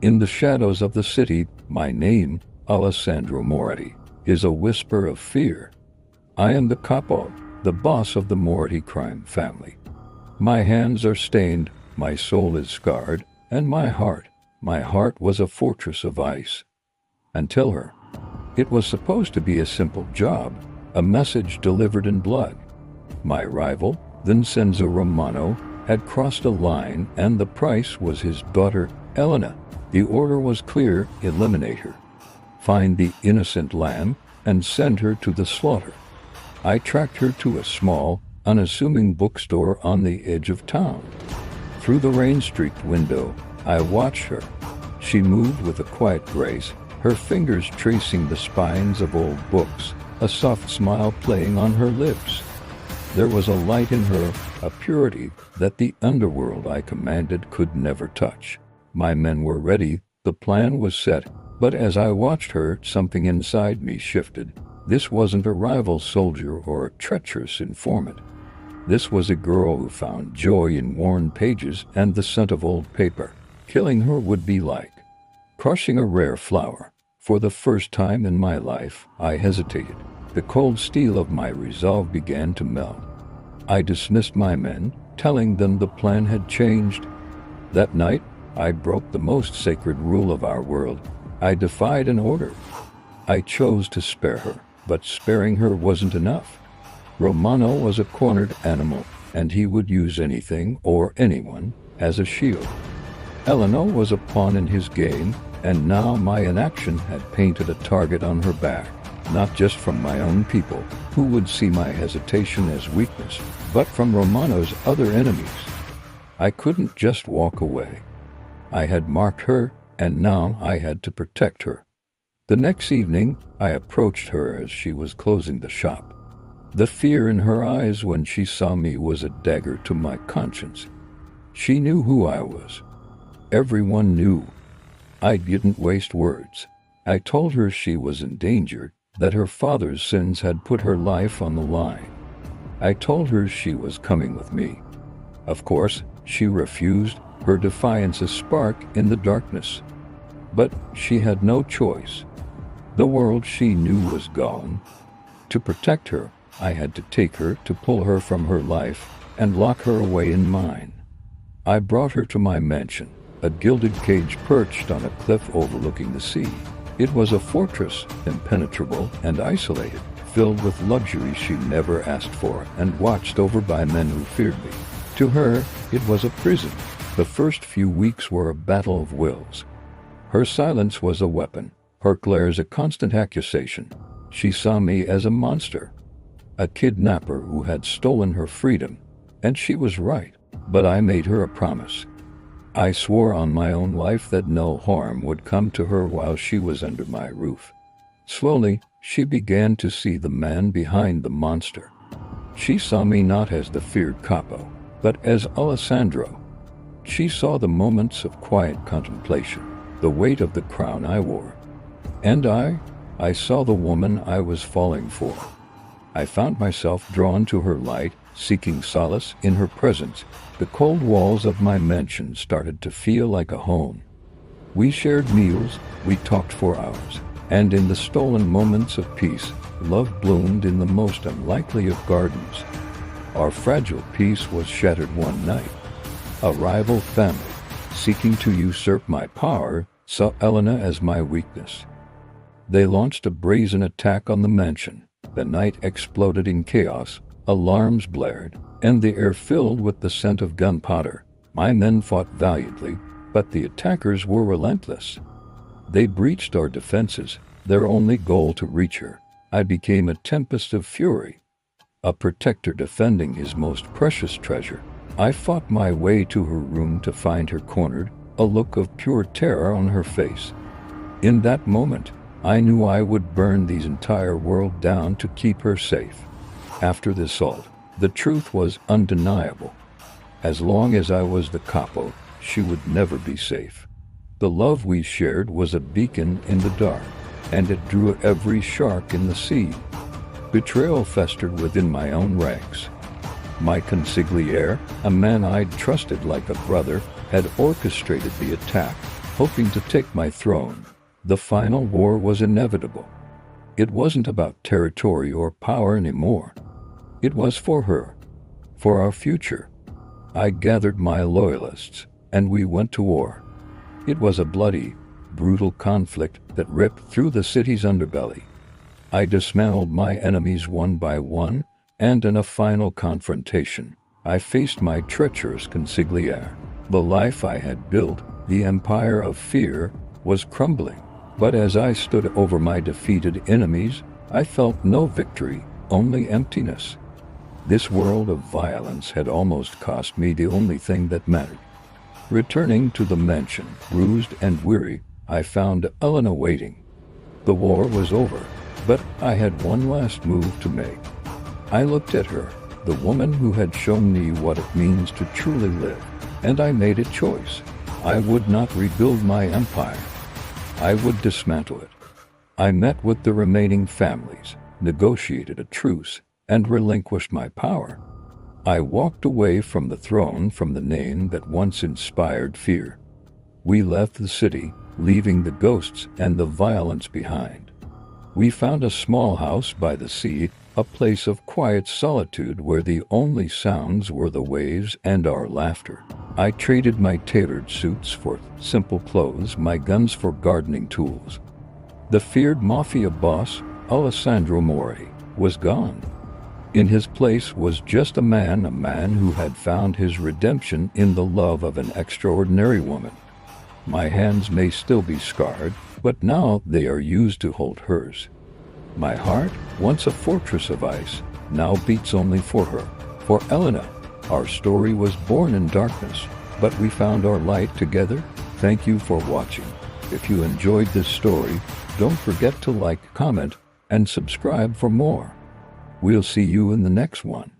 In the shadows of the city, my name, Alessandro Moretti, is a whisper of fear. I am the capo, the boss of the Moretti crime family. My hands are stained, my soul is scarred, and my heart was a fortress of ice. Until her. It was supposed to be a simple job, a message delivered in blood. My rival, Vincenzo Romano, had crossed a line, and the price was his daughter, Elena. The order was clear: eliminate her. Find the innocent lamb and send her to the slaughter. I tracked her to a small, unassuming bookstore on the edge of town. Through the rain-streaked window, I watched her. She moved with a quiet grace, her fingers tracing the spines of old books, a soft smile playing on her lips. There was a light in her, a purity that the underworld I commanded could never touch. My men were ready, the plan was set, but as I watched her, something inside me shifted. This wasn't a rival soldier or a treacherous informant. This was a girl who found joy in worn pages and the scent of old paper. Killing her would be like crushing a rare flower. For the first time in my life, I hesitated. The cold steel of my resolve began to melt. I dismissed my men, telling them the plan had changed. That night, I broke the most sacred rule of our world. I defied an order. I chose to spare her, but sparing her wasn't enough. Romano was a cornered animal, and he would use anything or anyone as a shield. Elena was a pawn in his game, and now my inaction had painted a target on her back, not just from my own people, who would see my hesitation as weakness, but from Romano's other enemies. I couldn't just walk away. I had marked her, and now I had to protect her. The next evening, I approached her as she was closing the shop. The fear in her eyes when she saw me was a dagger to my conscience. She knew who I was. Everyone knew. I didn't waste words. I told her she was in danger, that her father's sins had put her life on the line. I told her she was coming with me. Of course, she refused, her defiance a spark in the darkness. But she had no choice. The world she knew was gone. To protect her, I had to take her, to pull her from her life, and lock her away in mine. I brought her to my mansion, a gilded cage perched on a cliff overlooking the sea. It was a fortress, impenetrable and isolated, filled with luxury she never asked for, and watched over by men who feared me. To her, it was a prison. The first few weeks were a battle of wills. Her silence was a weapon, her glares a constant accusation. She saw me as a monster, a kidnapper who had stolen her freedom, and she was right. But I made her a promise. I swore on my own life that no harm would come to her while she was under my roof. Slowly, she began to see the man behind the monster. She saw me not as the feared capo, but as Alessandro. She saw the moments of quiet contemplation, the weight of the crown I wore. And I saw the woman I was falling for. I found myself drawn to her light, seeking solace in her presence. The cold walls of my mansion started to feel like a home. We shared meals, we talked for hours, and in the stolen moments of peace, love bloomed in the most unlikely of gardens. Our fragile peace was shattered one night. A rival family, seeking to usurp my power, saw Elena as my weakness. They launched a brazen attack on the mansion. The night exploded in chaos, alarms blared, and the air filled with the scent of gunpowder. My men fought valiantly, but the attackers were relentless. They breached our defenses, their only goal to reach her. I became a tempest of fury, a protector defending his most precious treasure. I fought my way to her room to find her cornered, a look of pure terror on her face. In that moment, I knew I would burn the entire world down to keep her safe. After the assault, the truth was undeniable. As long as I was the capo, she would never be safe. The love we shared was a beacon in the dark, and it drew every shark in the sea. Betrayal festered within my own ranks. My consigliere, a man I'd trusted like a brother, had orchestrated the attack. hoping to take my throne. The final war was inevitable. It wasn't about territory or power anymore. It was for her, for our future. I gathered my loyalists, and we went to war. It was a bloody, brutal conflict that ripped through the city's underbelly. I dismantled my enemies one by one, and in a final confrontation, I faced my treacherous consigliere. The life I had built, the empire of fear, was crumbling. But as I stood over my defeated enemies, I felt no victory, only emptiness. This world of violence had almost cost me the only thing that mattered. Returning to the mansion, bruised and weary, I found Elena waiting. The war was over, but I had one last move to make. I looked at her, the woman who had shown me what it means to truly live, and I made a choice. I would not rebuild my empire. I would dismantle it. I met with the remaining families, negotiated a truce, and relinquished my power. I walked away from the throne from the name that once inspired fear. We left the city, leaving the ghosts and the violence behind. We found a small house by the sea, a place of quiet solitude where the only sounds were the waves and our laughter. I traded my tailored suits for simple clothes, my guns for gardening tools. The feared Mafia boss, Alessandro Mori, was gone. In his place was just a man who had found his redemption in the love of an extraordinary woman. My hands may still be scarred, but now they are used to hold hers. My heart, once a fortress of ice, now beats only for her, for Elena. Our story was born in darkness, but we found our light together. Thank you for watching. If you enjoyed this story, don't forget to like, comment, and subscribe for more. We'll see you in the next one.